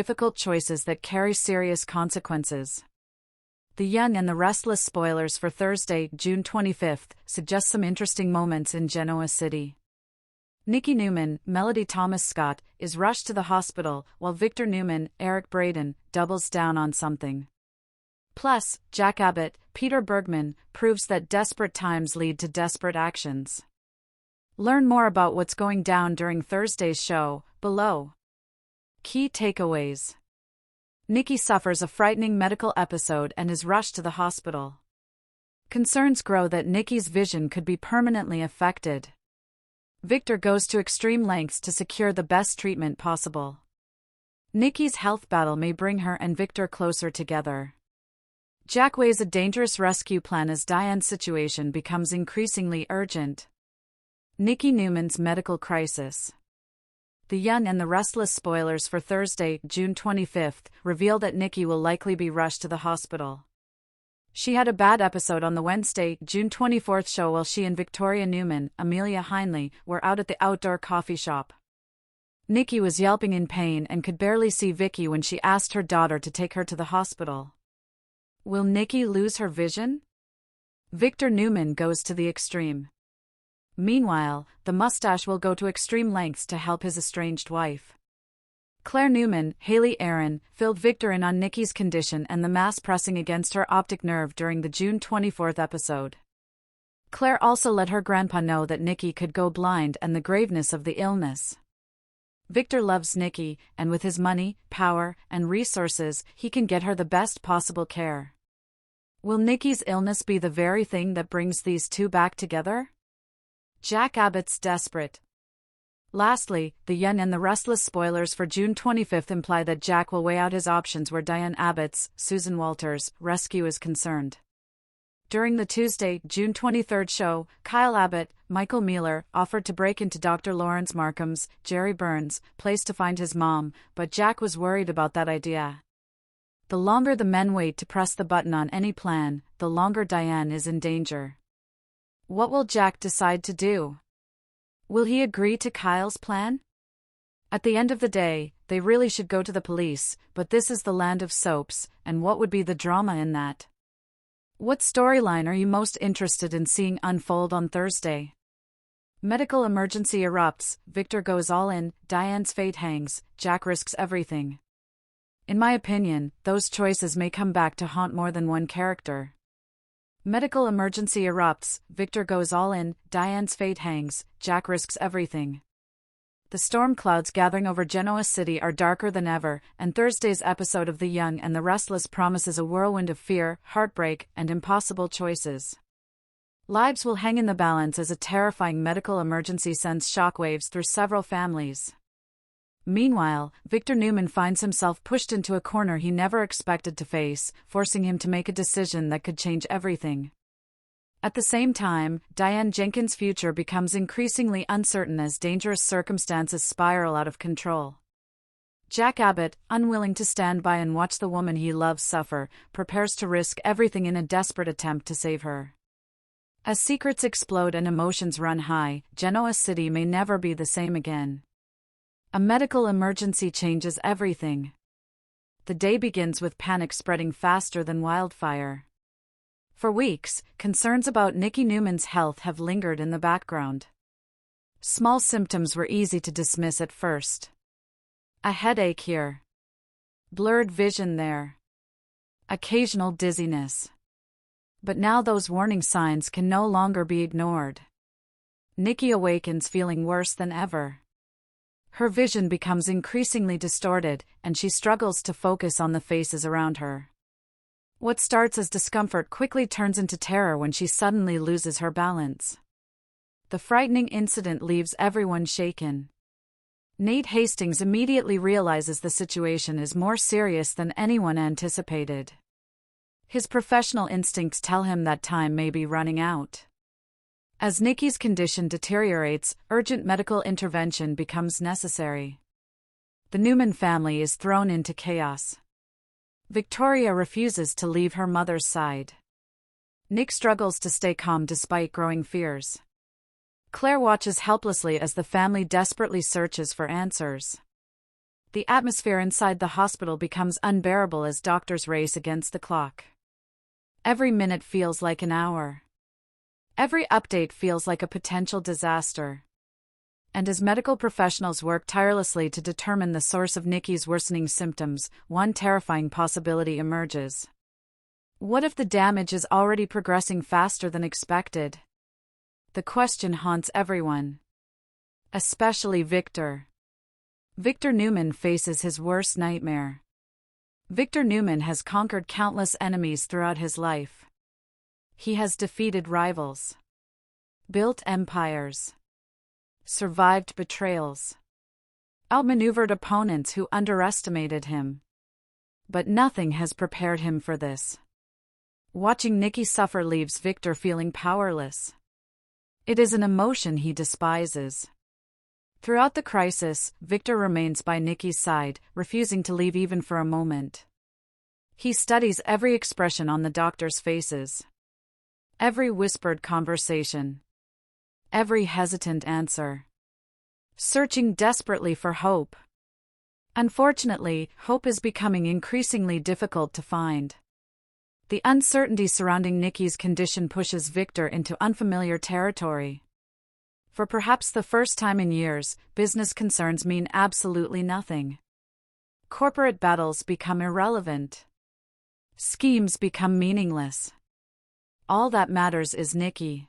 difficult choices that carry serious consequences. The Young and the Restless spoilers for Thursday, June 25th, suggest some interesting moments in Genoa City. Nikki Newman, Melody Thomas Scott, is rushed to the hospital, while Victor Newman, Eric Braeden, doubles down on something. Plus, Jack Abbott, Peter Bergman, proves that desperate times lead to desperate actions. Learn more about what's going down during Thursday's show, below. Key takeaways. Nikki suffers a frightening medical episode and is rushed to the hospital. Concerns grow that Nikki's vision could be permanently affected. Victor goes to extreme lengths to secure the best treatment possible. Nikki's health battle may bring her and Victor closer together. Jack weighs a dangerous rescue plan as Diane's situation becomes increasingly urgent. Nikki Newman's medical crisis. The Young and the Restless spoilers for Thursday, June 25th, reveal that Nikki will likely be rushed to the hospital. She had a bad episode on the Wednesday, June 24th show while she and Victoria Newman, Amelia Heinley, were out at the outdoor coffee shop. Nikki was yelping in pain and could barely see Vicky when she asked her daughter to take her to the hospital. Will Nikki lose her vision? Victor Newman goes to the extreme. Meanwhile, the mustache will go to extreme lengths to help his estranged wife. Claire Newman, Haley Aaron, filled Victor in on Nikki's condition and the mass pressing against her optic nerve during the June 24th episode. Claire also let her grandpa know that Nikki could go blind and the graveness of the illness. Victor loves Nikki, and with his money, power, and resources, he can get her the best possible care. Will Nikki's illness be the very thing that brings these two back together? Jack Abbott's desperate. Lastly, the Young and the Restless spoilers for June 25th imply that Jack will weigh out his options where Diane Abbott's, Susan Walters, rescue is concerned. During the Tuesday, June 23rd show, Kyle Abbott, Michael Mealer, offered to break into Dr. Lawrence Markham's, Jerry Burns, place to find his mom, but Jack was worried about that idea. The longer the men wait to press the button on any plan, the longer Diane is in danger. What will Jack decide to do? Will he agree to Kyle's plan? At the end of the day, they really should go to the police, but this is the land of soaps, and what would be the drama in that? What storyline are you most interested in seeing unfold on Thursday? Medical emergency erupts, Victor goes all in, Diane's fate hangs, Jack risks everything. In my opinion, those choices may come back to haunt more than one character. Medical emergency erupts, Victor goes all in, Diane's fate hangs, Jack risks everything. The storm clouds gathering over Genoa City are darker than ever, and Thursday's episode of The Young and the Restless promises a whirlwind of fear, heartbreak, and impossible choices. Lives will hang in the balance as a terrifying medical emergency sends shockwaves through several families. Meanwhile, Victor Newman finds himself pushed into a corner he never expected to face, forcing him to make a decision that could change everything. At the same time, Diane Jenkins' future becomes increasingly uncertain as dangerous circumstances spiral out of control. Jack Abbott, unwilling to stand by and watch the woman he loves suffer, prepares to risk everything in a desperate attempt to save her. As secrets explode and emotions run high, Genoa City may never be the same again. A medical emergency changes everything. The day begins with panic spreading faster than wildfire. For weeks, concerns about Nikki Newman's health have lingered in the background. Small symptoms were easy to dismiss at first. A headache here. Blurred vision there. Occasional dizziness. But now those warning signs can no longer be ignored. Nikki awakens feeling worse than ever. Her vision becomes increasingly distorted, and she struggles to focus on the faces around her. What starts as discomfort quickly turns into terror when she suddenly loses her balance. The frightening incident leaves everyone shaken. Nate Hastings immediately realizes the situation is more serious than anyone anticipated. His professional instincts tell him that time may be running out. As Nikki's condition deteriorates, urgent medical intervention becomes necessary. The Newman family is thrown into chaos. Victoria refuses to leave her mother's side. Nick struggles to stay calm despite growing fears. Claire watches helplessly as the family desperately searches for answers. The atmosphere inside the hospital becomes unbearable as doctors race against the clock. Every minute feels like an hour. Every update feels like a potential disaster. And as medical professionals work tirelessly to determine the source of Nikki's worsening symptoms, one terrifying possibility emerges. What if the damage is already progressing faster than expected? The question haunts everyone. Especially Victor. Victor Newman faces his worst nightmare. Victor Newman has conquered countless enemies throughout his life. He has defeated rivals, built empires, survived betrayals, outmaneuvered opponents who underestimated him. But nothing has prepared him for this. Watching Nikki suffer leaves Victor feeling powerless. It is an emotion he despises. Throughout the crisis, Victor remains by Nikki's side, refusing to leave even for a moment. He studies every expression on the doctors' faces, every whispered conversation, every hesitant answer, searching desperately for hope. Unfortunately, hope is becoming increasingly difficult to find. The uncertainty surrounding Nikki's condition pushes Victor into unfamiliar territory. For perhaps the first time in years, business concerns mean absolutely nothing. Corporate battles become irrelevant. Schemes become meaningless. All that matters is Nikki.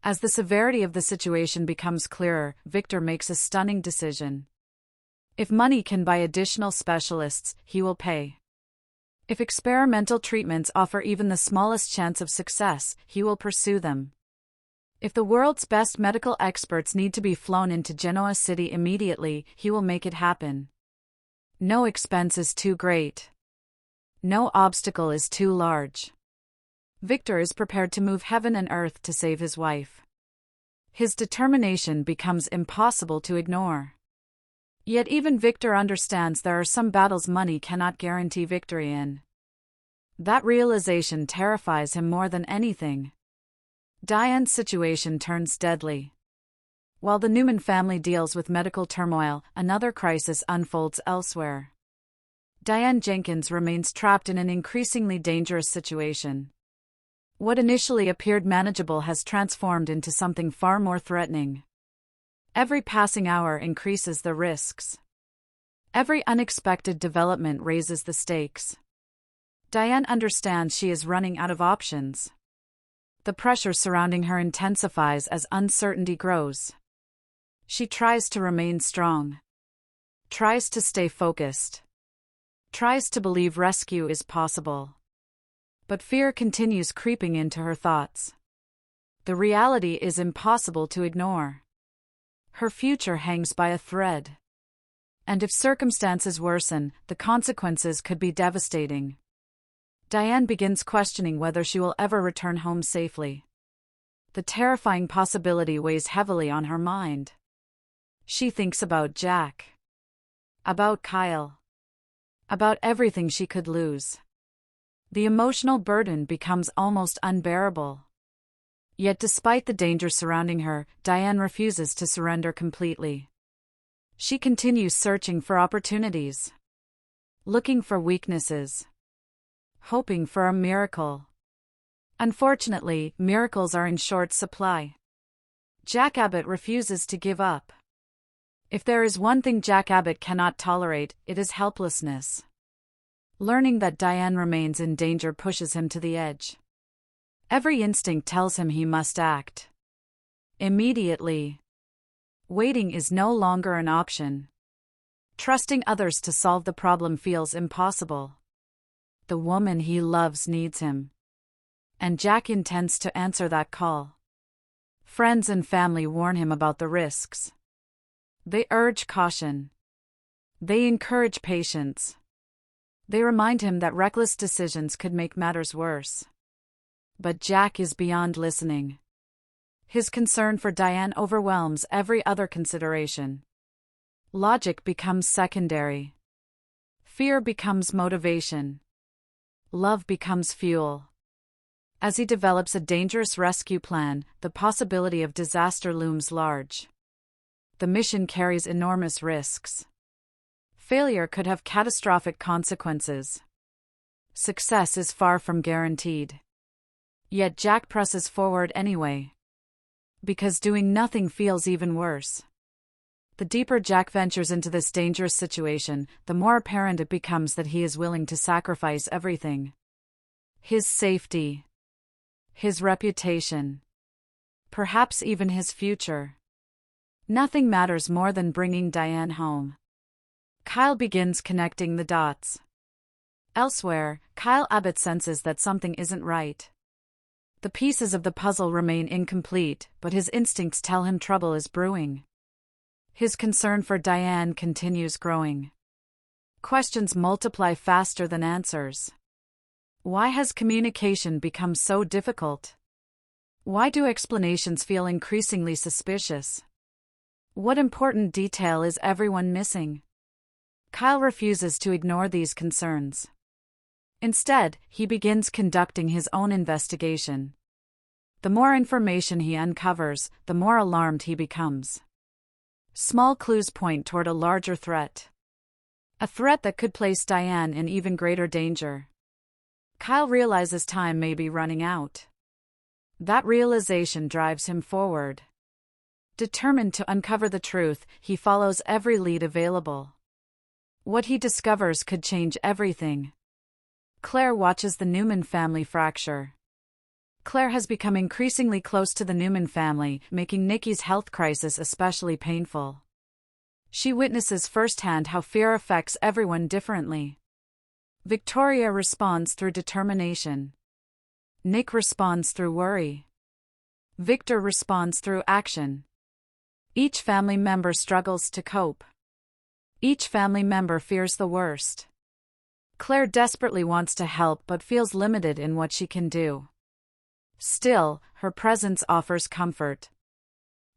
As the severity of the situation becomes clearer, Victor makes a stunning decision. If money can buy additional specialists, he will pay. If experimental treatments offer even the smallest chance of success, he will pursue them. If the world's best medical experts need to be flown into Genoa City immediately, he will make it happen. No expense is too great. No obstacle is too large. Victor is prepared to move heaven and earth to save his wife. His determination becomes impossible to ignore. Yet even Victor understands there are some battles money cannot guarantee victory in. That realization terrifies him more than anything. Diane's situation turns deadly. While the Newman family deals with medical turmoil, another crisis unfolds elsewhere. Diane Jenkins remains trapped in an increasingly dangerous situation. What initially appeared manageable has transformed into something far more threatening. Every passing hour increases the risks. Every unexpected development raises the stakes. Diane understands she is running out of options. The pressure surrounding her intensifies as uncertainty grows. She tries to remain strong. Tries to stay focused. Tries to believe rescue is possible. But fear continues creeping into her thoughts. The reality is impossible to ignore. Her future hangs by a thread. And if circumstances worsen, the consequences could be devastating. Diane begins questioning whether she will ever return home safely. The terrifying possibility weighs heavily on her mind. She thinks about Jack. About Kyle. About everything she could lose. The emotional burden becomes almost unbearable. Yet despite the danger surrounding her, Diane refuses to surrender completely. She continues searching for opportunities. Looking for weaknesses. Hoping for a miracle. Unfortunately, miracles are in short supply. Jack Abbott refuses to give up. If there is one thing Jack Abbott cannot tolerate, it is helplessness. Learning that Diane remains in danger pushes him to the edge. Every instinct tells him he must act. Immediately. Waiting is no longer an option. Trusting others to solve the problem feels impossible. The woman he loves needs him. And Jack intends to answer that call. Friends and family warn him about the risks. They urge caution. They encourage patience. They remind him that reckless decisions could make matters worse. But Jack is beyond listening. His concern for Diane overwhelms every other consideration. Logic becomes secondary. Fear becomes motivation. Love becomes fuel. As he develops a dangerous rescue plan, the possibility of disaster looms large. The mission carries enormous risks. Failure could have catastrophic consequences. Success is far from guaranteed. Yet Jack presses forward anyway. Because doing nothing feels even worse. The deeper Jack ventures into this dangerous situation, the more apparent it becomes that he is willing to sacrifice everything. His safety. His reputation. Perhaps even his future. Nothing matters more than bringing Diane home. Kyle begins connecting the dots. Elsewhere, Kyle Abbott senses that something isn't right. The pieces of the puzzle remain incomplete, but his instincts tell him trouble is brewing. His concern for Diane continues growing. Questions multiply faster than answers. Why has communication become so difficult? Why do explanations feel increasingly suspicious? What important detail is everyone missing? Kyle refuses to ignore these concerns. Instead, he begins conducting his own investigation. The more information he uncovers, the more alarmed he becomes. Small clues point toward a larger threat. A threat that could place Diane in even greater danger. Kyle realizes time may be running out. That realization drives him forward. Determined to uncover the truth, he follows every lead available. What he discovers could change everything. Claire watches the Newman family fracture. Claire has become increasingly close to the Newman family, making Nikki's health crisis especially painful. She witnesses firsthand how fear affects everyone differently. Victoria responds through determination. Nick responds through worry. Victor responds through action. Each family member struggles to cope. Each family member fears the worst. Claire desperately wants to help but feels limited in what she can do. Still, her presence offers comfort.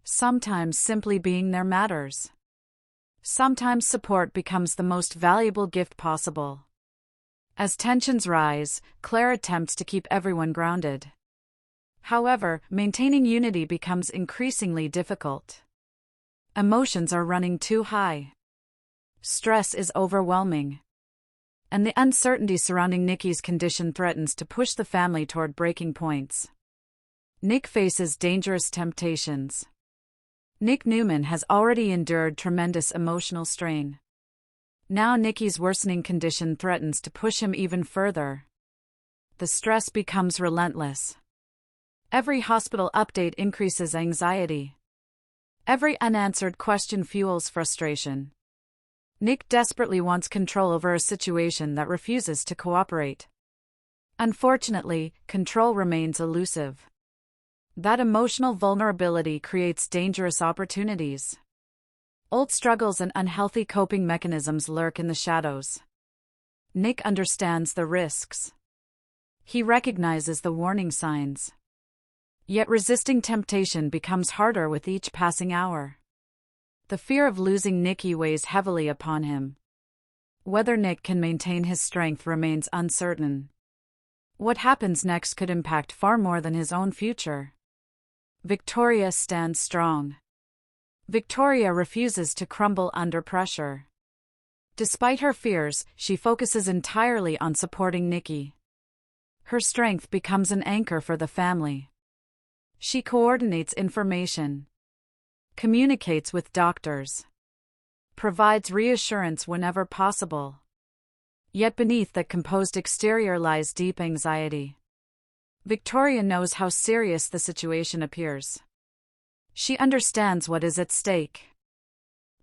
Sometimes simply being there matters. Sometimes support becomes the most valuable gift possible. As tensions rise, Claire attempts to keep everyone grounded. However, maintaining unity becomes increasingly difficult. Emotions are running too high. Stress is overwhelming. And the uncertainty surrounding Nikki's condition threatens to push the family toward breaking points. Nick faces dangerous temptations. Nick Newman has already endured tremendous emotional strain. Now Nikki's worsening condition threatens to push him even further. The stress becomes relentless. Every hospital update increases anxiety. Every unanswered question fuels frustration. Nick desperately wants control over a situation that refuses to cooperate. Unfortunately, control remains elusive. That emotional vulnerability creates dangerous opportunities. Old struggles and unhealthy coping mechanisms lurk in the shadows. Nick understands the risks. He recognizes the warning signs. Yet resisting temptation becomes harder with each passing hour. The fear of losing Nikki weighs heavily upon him. Whether Nick can maintain his strength remains uncertain. What happens next could impact far more than his own future. Victoria stands strong. Victoria refuses to crumble under pressure. Despite her fears, she focuses entirely on supporting Nikki. Her strength becomes an anchor for the family. She coordinates information. Communicates with doctors. Provides reassurance whenever possible. Yet beneath that composed exterior lies deep anxiety. Victoria knows how serious the situation appears. She understands what is at stake.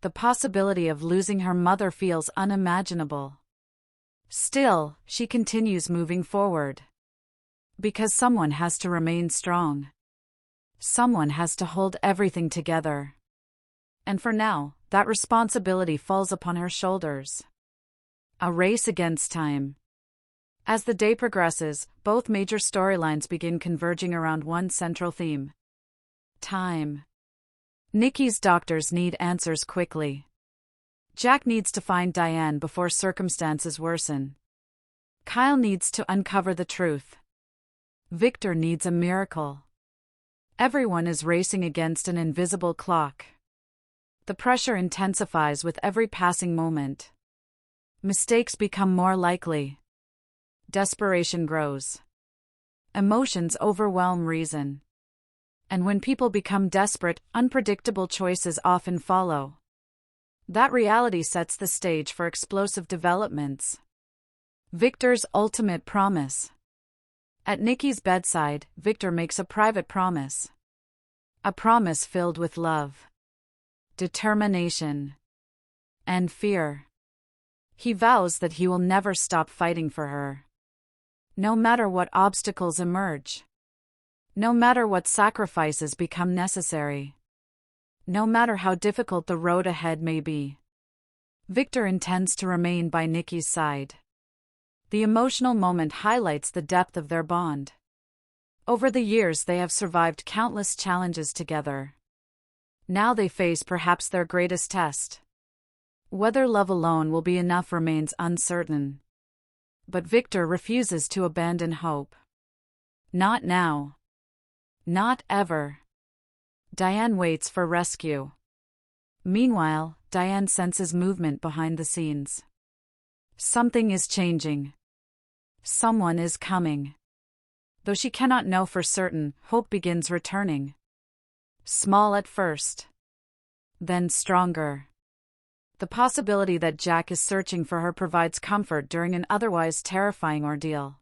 The possibility of losing her mother feels unimaginable. Still, she continues moving forward. Because someone has to remain strong. Someone has to hold everything together. And for now, that responsibility falls upon her shoulders. A race against time. As the day progresses, both major storylines begin converging around one central theme. Time. Nikki's doctors need answers quickly. Jack needs to find Diane before circumstances worsen. Kyle needs to uncover the truth. Victor needs a miracle. Everyone is racing against an invisible clock. The pressure intensifies with every passing moment. Mistakes become more likely. Desperation grows. Emotions overwhelm reason. And when people become desperate, unpredictable choices often follow. That reality sets the stage for explosive developments. Victor's ultimate promise. At Nikki's bedside, Victor makes a private promise. A promise filled with love, determination, and fear. He vows that he will never stop fighting for her. No matter what obstacles emerge. No matter what sacrifices become necessary. No matter how difficult the road ahead may be. Victor intends to remain by Nikki's side. The emotional moment highlights the depth of their bond. Over the years they have survived countless challenges together. Now they face perhaps their greatest test. Whether love alone will be enough remains uncertain. But Victor refuses to abandon hope. Not now. Not ever. Diane waits for rescue. Meanwhile, Diane senses movement behind the scenes. Something is changing. Someone is coming. Though she cannot know for certain, hope begins returning. Small at first. Then stronger. The possibility that Jack is searching for her provides comfort during an otherwise terrifying ordeal.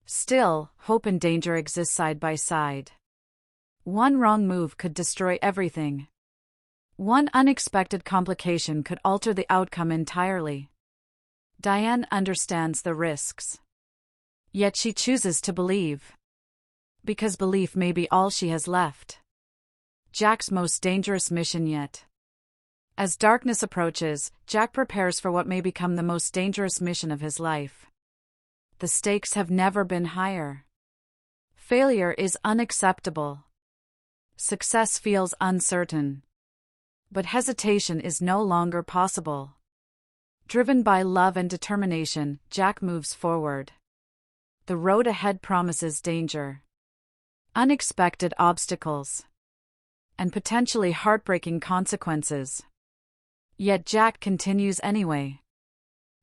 Still, hope and danger exist side by side. One wrong move could destroy everything. One unexpected complication could alter the outcome entirely. Diane understands the risks. Yet she chooses to believe. Because belief may be all she has left. Jack's most dangerous mission yet. As darkness approaches, Jack prepares for what may become the most dangerous mission of his life. The stakes have never been higher. Failure is unacceptable. Success feels uncertain. But hesitation is no longer possible. Driven by love and determination, Jack moves forward. The road ahead promises danger, unexpected obstacles, and potentially heartbreaking consequences. Yet Jack continues anyway.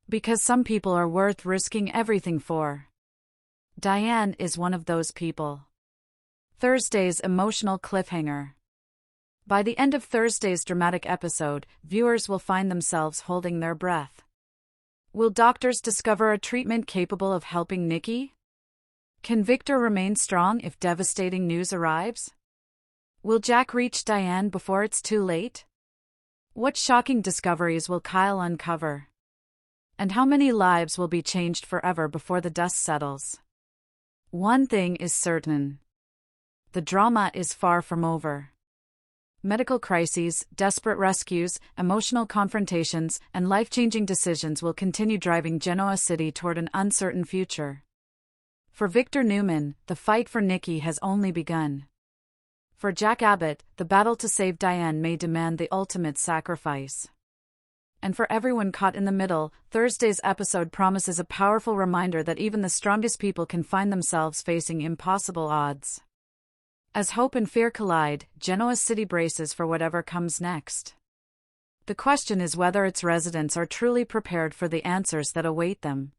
Because some people are worth risking everything for. Diane is one of those people. Thursday's emotional cliffhanger. By the end of Thursday's dramatic episode, viewers will find themselves holding their breath. Will doctors discover a treatment capable of helping Nikki? Can Victor remain strong if devastating news arrives? Will Jack reach Diane before it's too late? What shocking discoveries will Kyle uncover? And how many lives will be changed forever before the dust settles? One thing is certain. The drama is far from over. Medical crises, desperate rescues, emotional confrontations, and life-changing decisions will continue driving Genoa City toward an uncertain future. For Victor Newman, the fight for Nikki has only begun. For Jack Abbott, the battle to save Diane may demand the ultimate sacrifice. And for everyone caught in the middle, Thursday's episode promises a powerful reminder that even the strongest people can find themselves facing impossible odds. As hope and fear collide, Genoa City braces for whatever comes next. The question is whether its residents are truly prepared for the answers that await them.